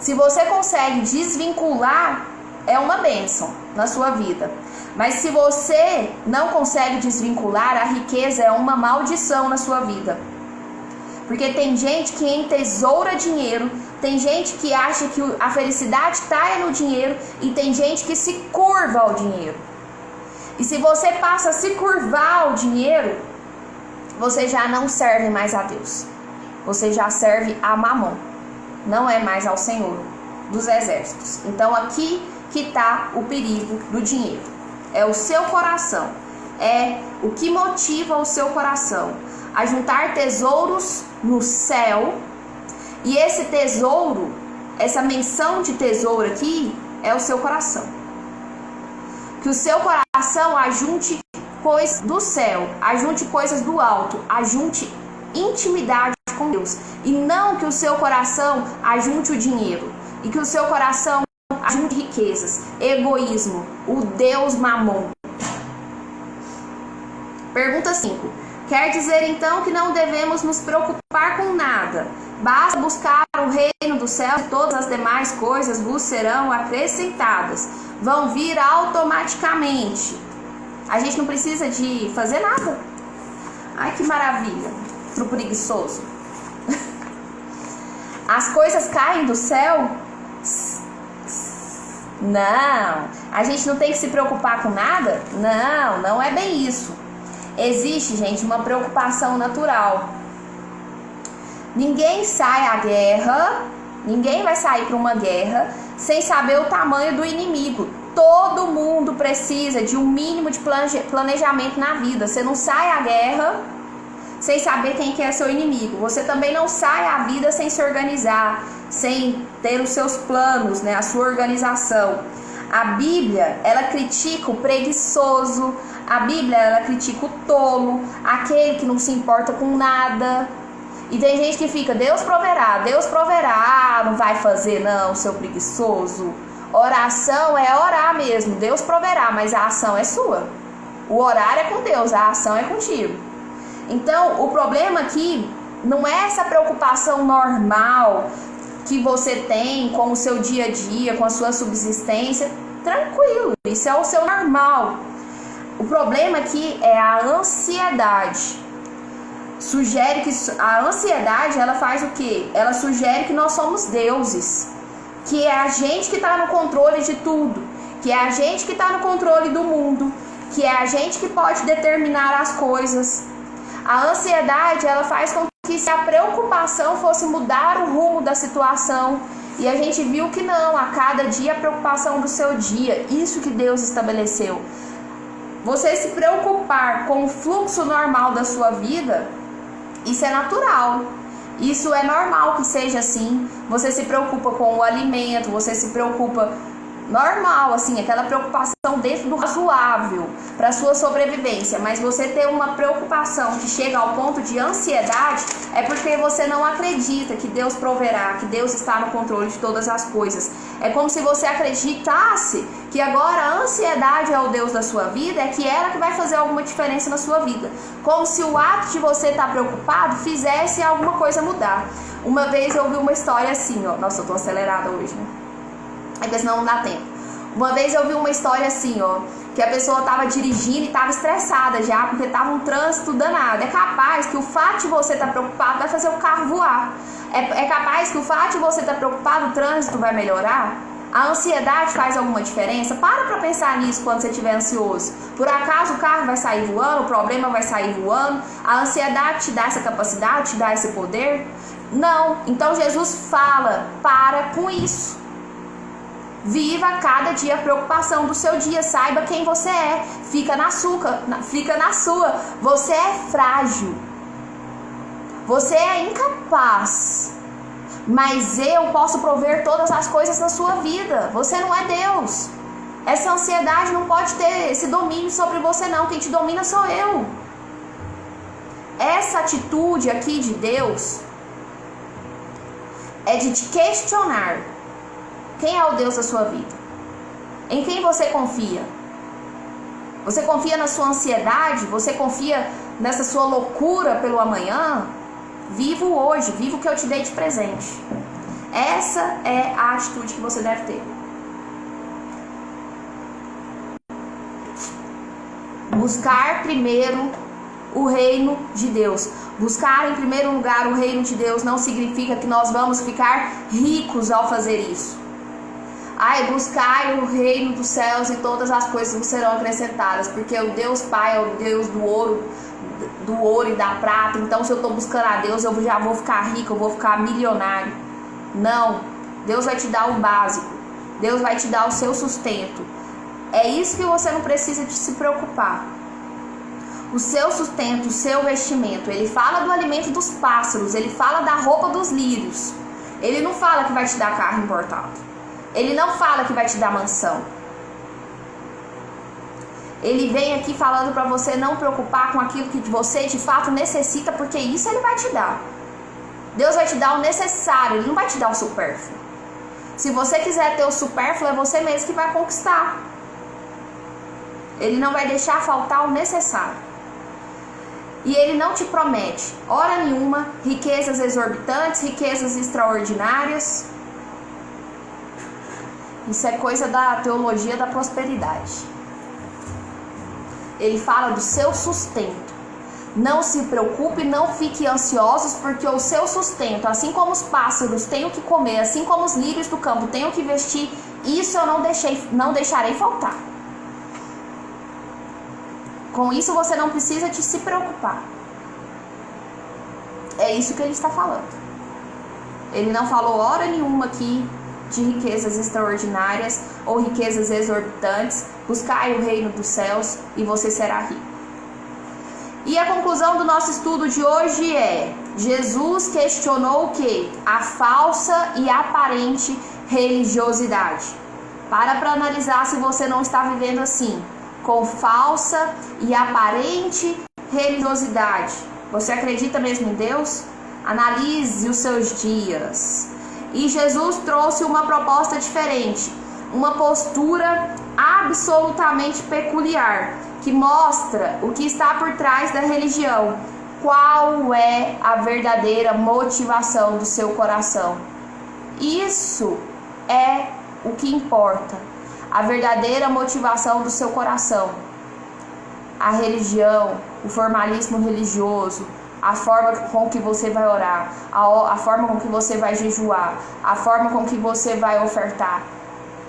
Se você consegue desvincular, é uma bênção na sua vida. Mas se você não consegue desvincular, a riqueza é uma maldição na sua vida. Porque tem gente que entesoura dinheiro, tem gente que acha que a felicidade está no dinheiro e tem gente que se curva ao dinheiro. E se você passa a se curvar ao dinheiro, você já não serve mais a Deus. Você já serve a Mamon. Não é mais ao Senhor dos Exércitos. Então aqui que está o perigo do dinheiro. É o seu coração. É o que motiva o seu coração a juntar tesouros no céu. E esse tesouro, essa menção de tesouro aqui, é o seu coração. Que o seu coração ajunte coisas do céu, ajunte coisas do alto, ajunte intimidade com Deus. E não que o seu coração ajunte o dinheiro. E que o seu coração ajunte riquezas, egoísmo, o Deus Mamon. Pergunta 5. Quer dizer então que não devemos nos preocupar com nada. Basta buscar o reino do céu e todas as demais coisas vos serão acrescentadas. Vão vir automaticamente. A gente não precisa de fazer nada. Ai, que maravilha. Pro preguiçoso. As coisas caem do céu? Não. A gente não tem que se preocupar com nada? Não, não é bem isso. Existe, gente, uma preocupação natural. Ninguém sai à guerra, ninguém vai sair para uma guerra sem saber o tamanho do inimigo. Todo mundo precisa de um mínimo de planejamento na vida. Você não sai à guerra sem saber quem que é seu inimigo. Você também não sai à vida sem se organizar, sem ter os seus planos, né, a sua organização. A Bíblia, ela critica o preguiçoso, a Bíblia, ela critica o tolo, aquele que não se importa com nada. E tem gente que fica, Deus proverá, não vai fazer não, seu preguiçoso. Oração é orar mesmo, Deus proverá, mas a ação é sua. O orar é com Deus, a ação é contigo. Então, o problema aqui não é essa preocupação normal que você tem com o seu dia a dia, com a sua subsistência. Tranquilo, isso é o seu normal. O problema aqui é a ansiedade. Sugere que a ansiedade, ela faz o quê? Ela sugere que nós somos deuses, que é a gente que está no controle de tudo, que é a gente que está no controle do mundo, que é a gente que pode determinar as coisas. A ansiedade, ela faz com que se a preocupação fosse mudar o rumo da situação, e a gente viu que não, a cada dia a preocupação do seu dia, isso que Deus estabeleceu. Você se preocupar com o fluxo normal da sua vida, isso é natural. Isso é normal que seja assim. Você se preocupa com o alimento, você se preocupa normal, assim, aquela preocupação dentro do razoável para a sua sobrevivência. Mas você ter uma preocupação que chega ao ponto de ansiedade é porque você não acredita que Deus proverá, que Deus está no controle de todas as coisas. É como se você acreditasse que agora a ansiedade é o Deus da sua vida, é que ela que vai fazer alguma diferença na sua vida. Como se o ato de você estar preocupado fizesse alguma coisa mudar. Uma vez eu ouvi uma história assim, ó. Nossa, eu tô acelerada hoje, né? É porque senão não dá tempo. Uma vez eu vi uma história assim, ó, que a pessoa estava dirigindo e estava estressada já, porque estava um trânsito danado. É capaz que o fato de você estar preocupado vai fazer o carro voar. É capaz que o fato de você estar preocupado, o trânsito vai melhorar. A ansiedade faz alguma diferença? Para pensar nisso quando você estiver ansioso. Por acaso o carro vai sair voando, o problema vai sair voando? A ansiedade te dá essa capacidade, te dá esse poder? Não. Então Jesus fala, para com isso. Viva cada dia a preocupação do seu dia. Saiba quem você é. Fica na sua. Você é frágil. Você é incapaz. Mas eu posso prover todas as coisas na sua vida. Você não é Deus. Essa ansiedade não pode ter esse domínio sobre você não. Quem te domina sou eu. Essa atitude aqui de Deus é de te questionar. Quem é o Deus da sua vida? Em quem você confia? Você confia na sua ansiedade? Você confia nessa sua loucura pelo amanhã? Viva o hoje, viva o que eu te dei de presente. Essa é a atitude que você deve ter. Buscar primeiro o reino de Deus. Buscar em primeiro lugar o reino de Deus não significa que nós vamos ficar ricos ao fazer isso. Buscai o reino dos céus e todas as coisas vos serão acrescentadas, porque o Deus Pai é o Deus do ouro e da prata. Então se eu estou buscando a Deus, eu já vou ficar rico, eu vou ficar milionário. Não, Deus vai te dar o básico, Deus vai te dar o seu sustento. É isso que você não precisa de se preocupar. O seu sustento, o seu vestimento. Ele fala do alimento dos pássaros, ele fala da roupa dos lírios. Ele não fala que vai te dar carro importado. Ele não fala que vai te dar mansão. Ele vem aqui falando para você não preocupar com aquilo que você de fato necessita, porque isso ele vai te dar. Deus vai te dar o necessário, ele não vai te dar o supérfluo. Se você quiser ter o supérfluo, é você mesmo que vai conquistar. Ele não vai deixar faltar o necessário. E ele não te promete, hora nenhuma, riquezas exorbitantes, riquezas extraordinárias. Isso é coisa da teologia da prosperidade. Ele fala do seu sustento. Não se preocupe, não fique ansiosos, porque o seu sustento, assim como os pássaros têm o que comer, assim como os lírios do campo têm o que vestir, isso eu não deixarei faltar. Com isso você não precisa de se preocupar. É isso que ele está falando. Ele não falou hora nenhuma aqui de riquezas extraordinárias ou riquezas exorbitantes. Buscai o reino dos céus e você será rico. E a conclusão do nosso estudo de hoje é: Jesus questionou o quê? A falsa e aparente religiosidade. Para analisar se você não está vivendo assim, com falsa e aparente religiosidade. Você acredita mesmo em Deus? Analise os seus dias. E Jesus trouxe uma proposta diferente, uma postura absolutamente peculiar, que mostra o que está por trás da religião. Qual é a verdadeira motivação do seu coração? Isso é o que importa. A verdadeira motivação do seu coração. A religião, o formalismo religioso, a forma com que você vai orar, a forma com que você vai jejuar, a forma com que você vai ofertar.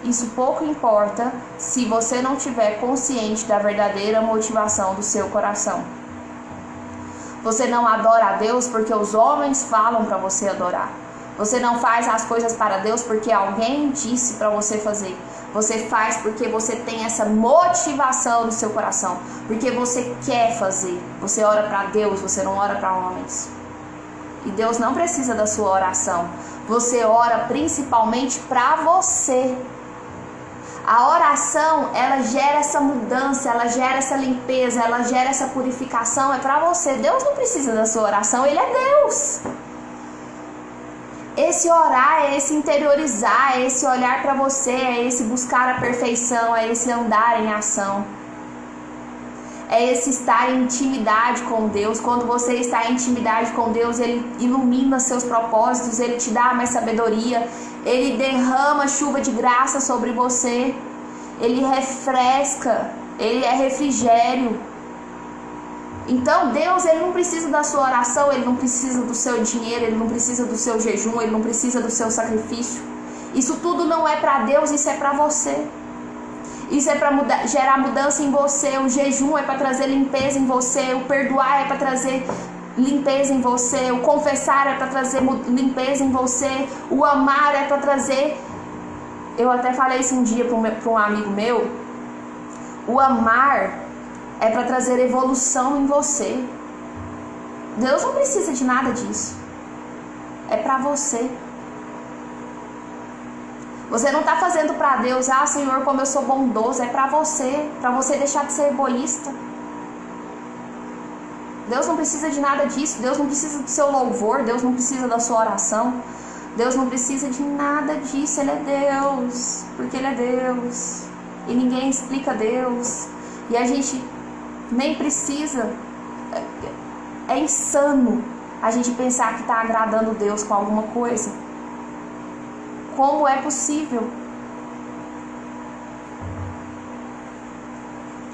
Isso pouco importa se você não estiver consciente da verdadeira motivação do seu coração. Você não adora a Deus porque os homens falam para você adorar. Você não faz as coisas para Deus porque alguém disse para você fazer. Você faz porque você tem essa motivação no seu coração, porque você quer fazer. Você ora para Deus, você não ora para homens. E Deus não precisa da sua oração. Você ora principalmente para você. A oração, ela gera essa mudança, ela gera essa limpeza, ela gera essa purificação, é para você. Deus não precisa da sua oração, Ele é Deus. Esse orar é esse interiorizar, é esse olhar para você, é esse buscar a perfeição, é esse andar em ação. É esse estar em intimidade com Deus. Quando você está em intimidade com Deus, Ele ilumina seus propósitos, Ele te dá mais sabedoria, Ele derrama chuva de graça sobre você, Ele refresca, Ele é refrigério. Então Deus, Ele não precisa da sua oração, Ele não precisa do seu dinheiro, Ele não precisa do seu jejum, Ele não precisa do seu sacrifício. Isso tudo não é para Deus, isso é para você. Isso é para gerar mudança em você. O jejum é para trazer limpeza em você. O perdoar é para trazer limpeza em você. O confessar é para trazer limpeza em você. O amar é para trazer... Eu até falei isso um dia para um amigo meu. O amar é para trazer evolução em você. Deus não precisa de nada disso. É para você. Você não está fazendo para Deus, ah, Senhor, como eu sou bondoso. É para você deixar de ser egoísta. Deus não precisa de nada disso. Deus não precisa do seu louvor. Deus não precisa da sua oração. Deus não precisa de nada disso. Ele é Deus, porque Ele é Deus. E ninguém explica Deus. E a gente nem precisa. É insano a gente pensar que está agradando Deus com alguma coisa. Como é possível?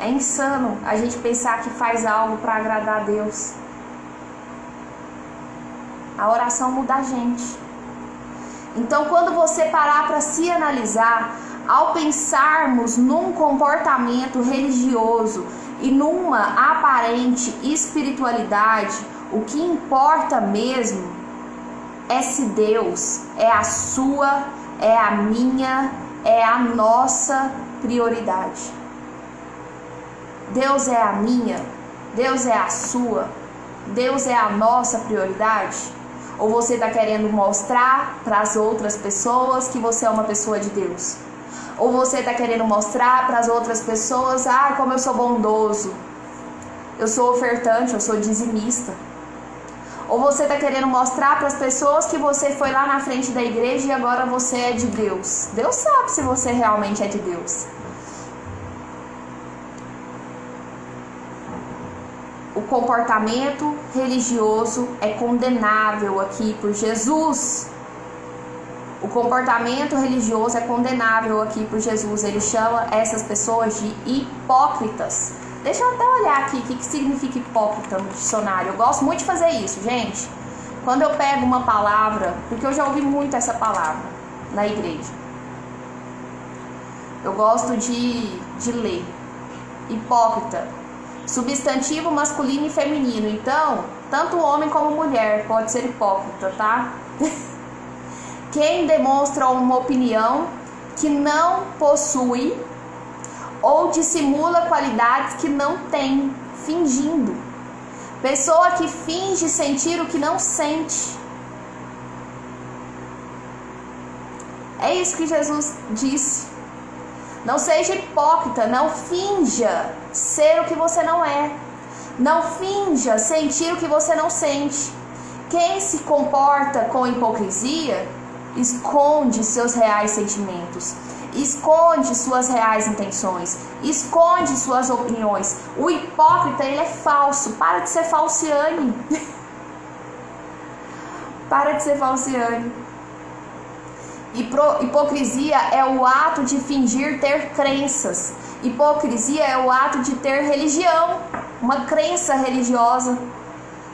É insano a gente pensar que faz algo para agradar a Deus. A oração muda a gente. Então, quando você parar para se analisar, ao pensarmos num comportamento religioso e numa aparente espiritualidade, o que importa mesmo é se Deus é a sua, é a minha, é a nossa prioridade. Deus é a minha, Deus é a sua, Deus é a nossa prioridade? Ou você está querendo mostrar para as outras pessoas que você é uma pessoa de Deus? Ou você está querendo mostrar para as outras pessoas, ah, como eu sou bondoso, eu sou ofertante, eu sou dizimista? Ou você está querendo mostrar para as pessoas que você foi lá na frente da igreja e agora você é de Deus? Deus sabe se você realmente é de Deus. O comportamento religioso é condenável aqui por Jesus. O comportamento religioso é condenável aqui por Jesus. Ele chama essas pessoas de hipócritas. Deixa eu até olhar aqui o que significa hipócrita no dicionário. Eu gosto muito de fazer isso, gente. Quando eu pego uma palavra, porque eu já ouvi muito essa palavra na igreja. Eu gosto de ler. Hipócrita. Substantivo masculino e feminino. Então, tanto homem como mulher pode ser hipócrita, tá? quem demonstra uma opinião que não possui ou dissimula qualidades que não tem, fingindo. Pessoa que finge sentir o que não sente. É isso que Jesus disse. Não seja hipócrita, não finja ser o que você não é. Não finja sentir o que você não sente. Quem se comporta com hipocrisia esconde seus reais sentimentos, esconde suas reais intenções, esconde suas opiniões. O hipócrita, ele é falso. Para de ser falciane. Para de ser falciane. Hipocrisia é o ato de fingir ter crenças. Hipocrisia é o ato de ter religião, uma crença religiosa.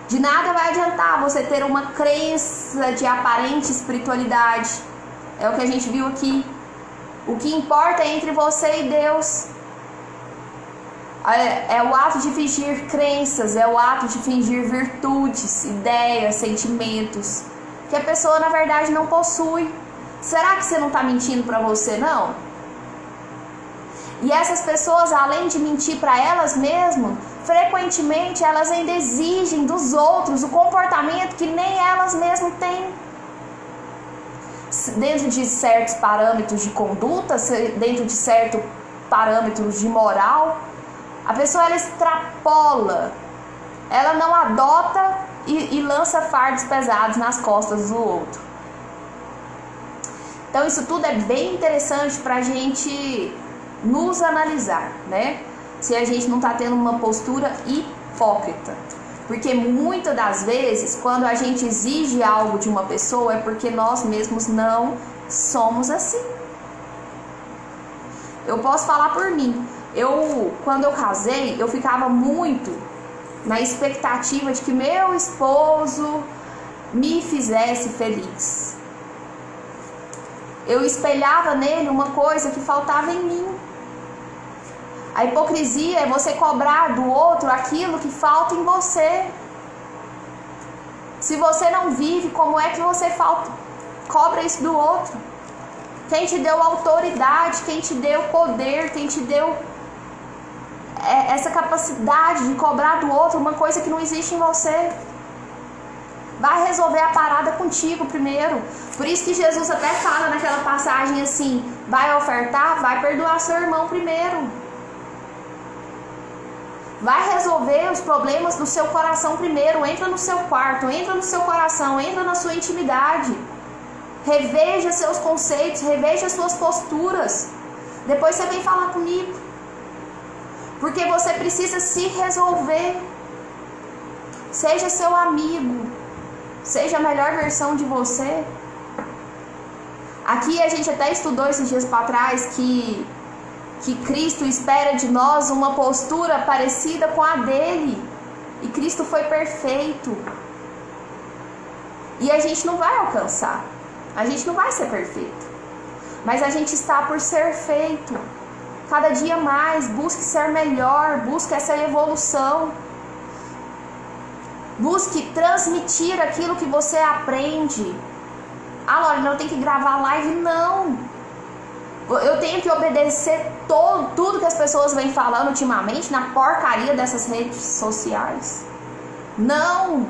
De nada vai adiantar você ter uma crença de aparente espiritualidade. É o que a gente viu aqui. O que importa é entre você e Deus. É o ato de fingir crenças, é o ato de fingir virtudes, ideias, sentimentos, que a pessoa na verdade não possui. Será que você não está mentindo para você, não? E essas pessoas, além de mentir para elas mesmas, frequentemente elas ainda exigem dos outros o comportamento que nem elas mesmas têm. Dentro de certos parâmetros de conduta, dentro de certos parâmetros de moral, a pessoa ela extrapola, ela não adota e lança fardos pesados nas costas do outro. Então isso tudo é bem interessante para a gente nos analisar, né? Se a gente não está tendo uma postura hipócrita. Porque muitas das vezes, quando a gente exige algo de uma pessoa, é porque nós mesmos não somos assim. Eu posso falar por mim. Quando eu casei, eu ficava muito na expectativa de que meu esposo me fizesse feliz. Eu espelhava nele uma coisa que faltava em mim. A hipocrisia é você cobrar do outro aquilo que falta em você. Se você não vive, como é que você cobra isso do outro? Quem te deu autoridade, quem te deu poder, quem te deu essa capacidade de cobrar do outro uma coisa que não existe em você? Vai resolver a parada contigo primeiro. Por isso que Jesus até fala naquela passagem assim: vai ofertar, vai perdoar seu irmão primeiro. Vai resolver os problemas do seu coração primeiro. Entra no seu quarto, entra no seu coração, entra na sua intimidade. Reveja seus conceitos, reveja suas posturas. Depois você vem falar comigo. Porque você precisa se resolver. Seja seu amigo. Seja a melhor versão de você. Aqui a gente até estudou esses dias para trás que Cristo espera de nós uma postura parecida com a dele. E Cristo foi perfeito. E a gente não vai alcançar. A gente não vai ser perfeito. Mas a gente está por ser feito. Cada dia mais, busque ser melhor, busque essa evolução. Busque transmitir aquilo que você aprende. Ah, Lorena, eu tenho que gravar live? Não. Eu tenho que obedecer tudo que as pessoas vêm falando ultimamente na porcaria dessas redes sociais? Não.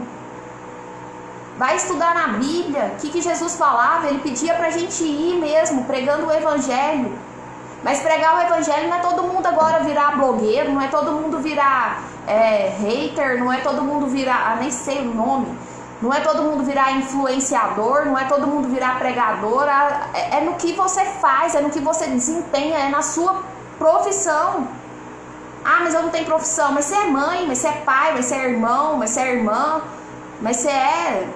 Vai estudar na Bíblia. O que Jesus falava? Ele pedia pra gente ir mesmo, pregando o Evangelho. Mas pregar o Evangelho não é todo mundo agora virar blogueiro, não é todo mundo virar hater, não é todo mundo virar, nem sei o nome, não é todo mundo virar influenciador, não é todo mundo virar pregador, é no que você faz, é no que você desempenha, é na sua profissão. Ah, mas eu não tenho profissão. Mas você é mãe, mas você é pai, mas você é irmão, mas você é irmã, mas você é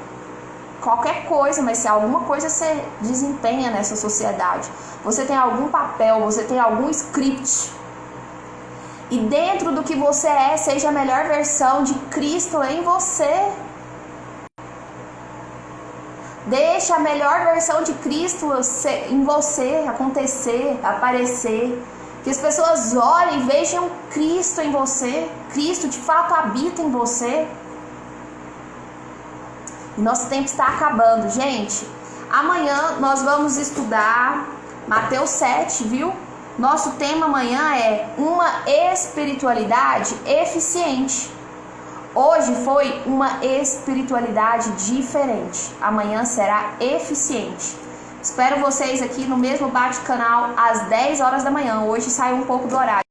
qualquer coisa, mas se alguma coisa você desempenha nessa sociedade, você tem algum papel, você tem algum script. E dentro do que você é, seja a melhor versão de Cristo em você. Deixa a melhor versão de Cristo em você acontecer, aparecer. Que as pessoas olhem e vejam Cristo em você. Cristo de fato habita em você. E nosso tempo está acabando, gente. Amanhã nós vamos estudar Mateus 7, viu? Nosso tema amanhã é uma espiritualidade eficiente. Hoje foi uma espiritualidade diferente. Amanhã será eficiente. Espero vocês aqui no mesmo bate-canal às 10 horas da manhã. Hoje sai um pouco do horário.